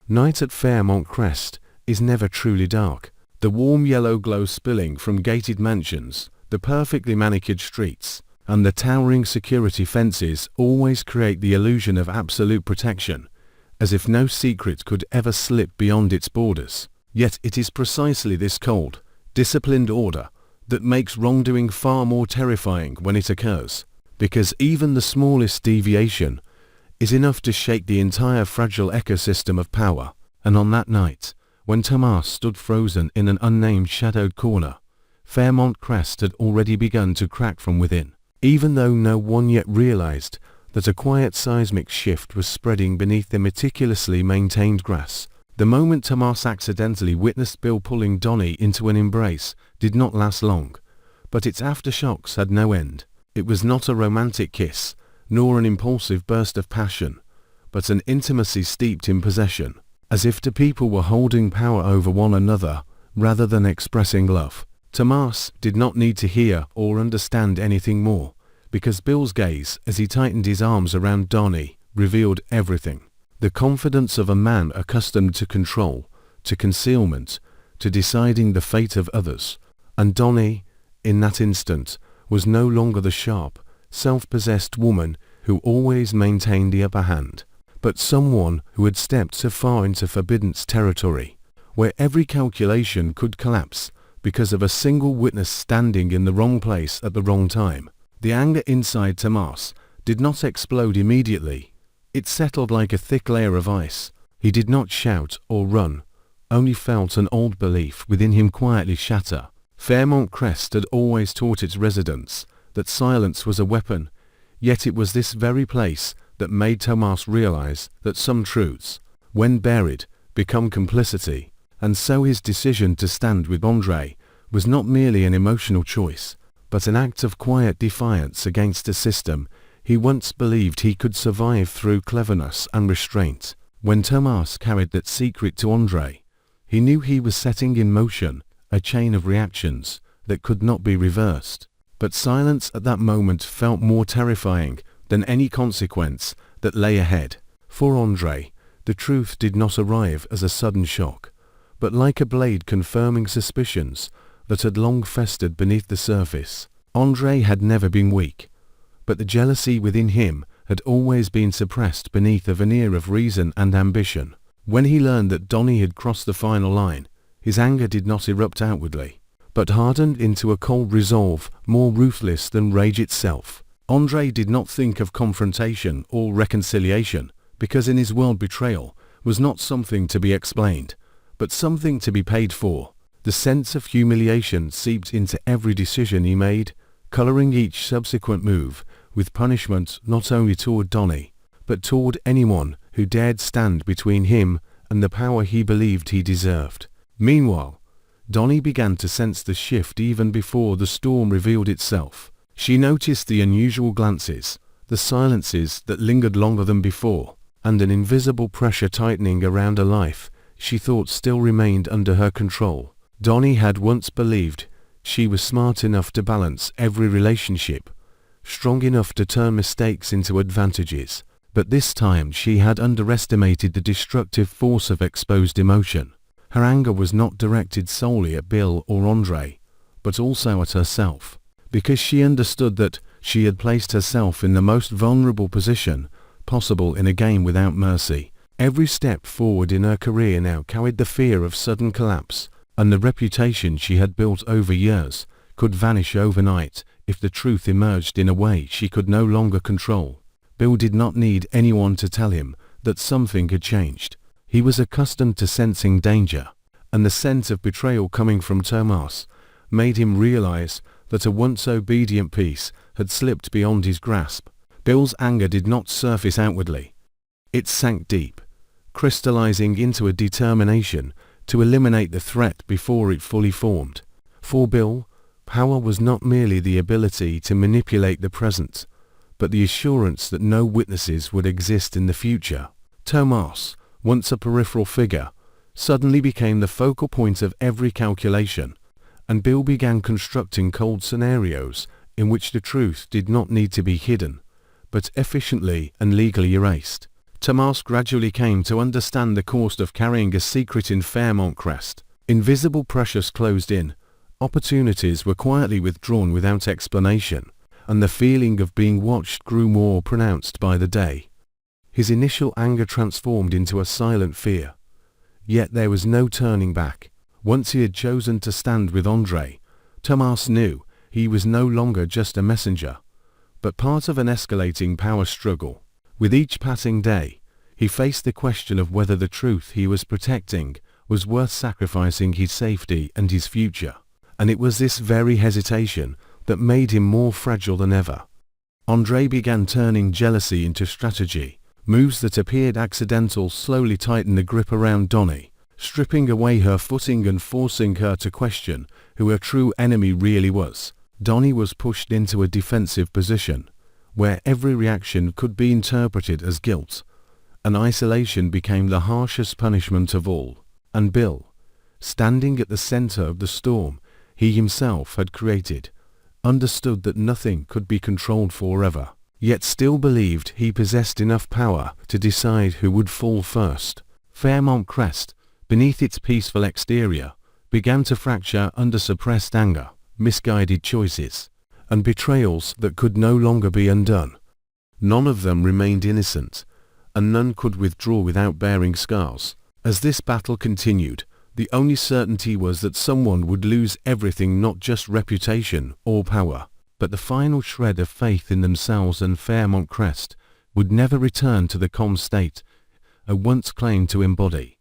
Night at Fairmont Crest is never truly dark. The warm yellow glow spilling from gated mansions, the perfectly manicured streets, and the towering security fences always create the illusion of absolute protection, as if no secret could ever slip beyond its borders. Yet it is precisely this cold, disciplined order that makes wrongdoing far more terrifying when it occurs, because even the smallest deviation is enough to shake the entire fragile ecosystem of power. And on that night, when Tomas stood frozen in an unnamed shadowed corner, Fairmont Crest had already begun to crack from within, even though no one yet realized that a quiet seismic shift was spreading beneath the meticulously maintained grass. The moment Tomas accidentally witnessed Bill pulling Donnie into an embrace did not last long, but its aftershocks had no end. It was not a romantic kiss, nor an impulsive burst of passion, but an intimacy steeped in possession, as if the people were holding power over one another rather than expressing love. Tomas did not need to hear or understand anything more, because Bill's gaze, as he tightened his arms around Donnie, revealed everything. The confidence of a man accustomed to control, to concealment, to deciding the fate of others. And Donnie, in that instant, was no longer the sharp, self-possessed woman who always maintained the upper hand, but someone who had stepped so far into forbidden territory, where every calculation could collapse because of a single witness standing in the wrong place at the wrong time. The anger inside Tomas did not explode immediately. It settled like a thick layer of ice. He did not shout or run, only felt an old belief within him quietly shatter. Fairmont Crest had always taught its residents that silence was a weapon, yet it was this very place that made Tomas realize that some truths, when buried, become complicity, and so his decision to stand with Andre was not merely an emotional choice, but an act of quiet defiance against a system he once believed he could survive through cleverness and restraint. When Tomas carried that secret to Andre, he knew he was setting in motion a chain of reactions that could not be reversed. But silence at that moment felt more terrifying than any consequence that lay ahead. For Andre, the truth did not arrive as a sudden shock, but like a blade confirming suspicions that had long festered beneath the surface. Andre had never been weak, but the jealousy within him had always been suppressed beneath a veneer of reason and ambition. When he learned that Donnie had crossed the final line, his anger did not erupt outwardly, but hardened into a cold resolve more ruthless than rage itself. Andre did not think of confrontation or reconciliation, because in his world betrayal was not something to be explained, but something to be paid for. The sense of humiliation seeped into every decision he made, coloring each subsequent move with punishment not only toward Donnie, but toward anyone who dared stand between him and the power he believed he deserved. Meanwhile, Donnie began to sense the shift even before the storm revealed itself. She noticed the unusual glances, the silences that lingered longer than before, and an invisible pressure tightening around a life she thought still remained under her control. Donnie had once believed she was smart enough to balance every relationship, strong enough to turn mistakes into advantages, but this time she had underestimated the destructive force of exposed emotion. Her anger was not directed solely at Bill or Andre, but also at herself, because she understood that she had placed herself in the most vulnerable position possible in a game without mercy. Every step forward in her career now carried the fear of sudden collapse, and the reputation she had built over years could vanish overnight if the truth emerged in a way she could no longer control. Bill did not need anyone to tell him that something had changed. He was accustomed to sensing danger, and the sense of betrayal coming from Tomas made him realize that a once obedient piece had slipped beyond his grasp. Bill's anger did not surface outwardly. It sank deep, crystallizing into a determination to eliminate the threat before it fully formed. For Bill, power was not merely the ability to manipulate the present, but the assurance that no witnesses would exist in the future. Tomas, once a peripheral figure, suddenly became the focal point of every calculation, and Bill began constructing cold scenarios in which the truth did not need to be hidden, but efficiently and legally erased. Tomas gradually came to understand the cost of carrying a secret in Fairmont Crest. Invisible pressures closed in, opportunities were quietly withdrawn without explanation, and the feeling of being watched grew more pronounced by the day. His initial anger transformed into a silent fear. Yet there was no turning back. Once he had chosen to stand with Andrei, Tomas knew he was no longer just a messenger, but part of an escalating power struggle. With each passing day, he faced the question of whether the truth he was protecting was worth sacrificing his safety and his future. And it was this very hesitation that made him more fragile than ever. Andrei began turning jealousy into strategy. Moves that appeared accidental slowly tightened the grip around Donnie, stripping away her footing and forcing her to question who her true enemy really was. Donnie was pushed into a defensive position, where every reaction could be interpreted as guilt, and isolation became the harshest punishment of all. And Bill, standing at the center of the storm he himself had created, understood that nothing could be controlled forever, yet still believed he possessed enough power to decide who would fall first. Fairmont Crest, beneath its peaceful exterior, began to fracture under suppressed anger, misguided choices, and betrayals that could no longer be undone. None of them remained innocent, and none could withdraw without bearing scars. As this battle continued, the only certainty was that someone would lose everything, not just reputation or power, but the final shred of faith in themselves, and Fairmont Crest would never return to the calm state it once claimed to embody.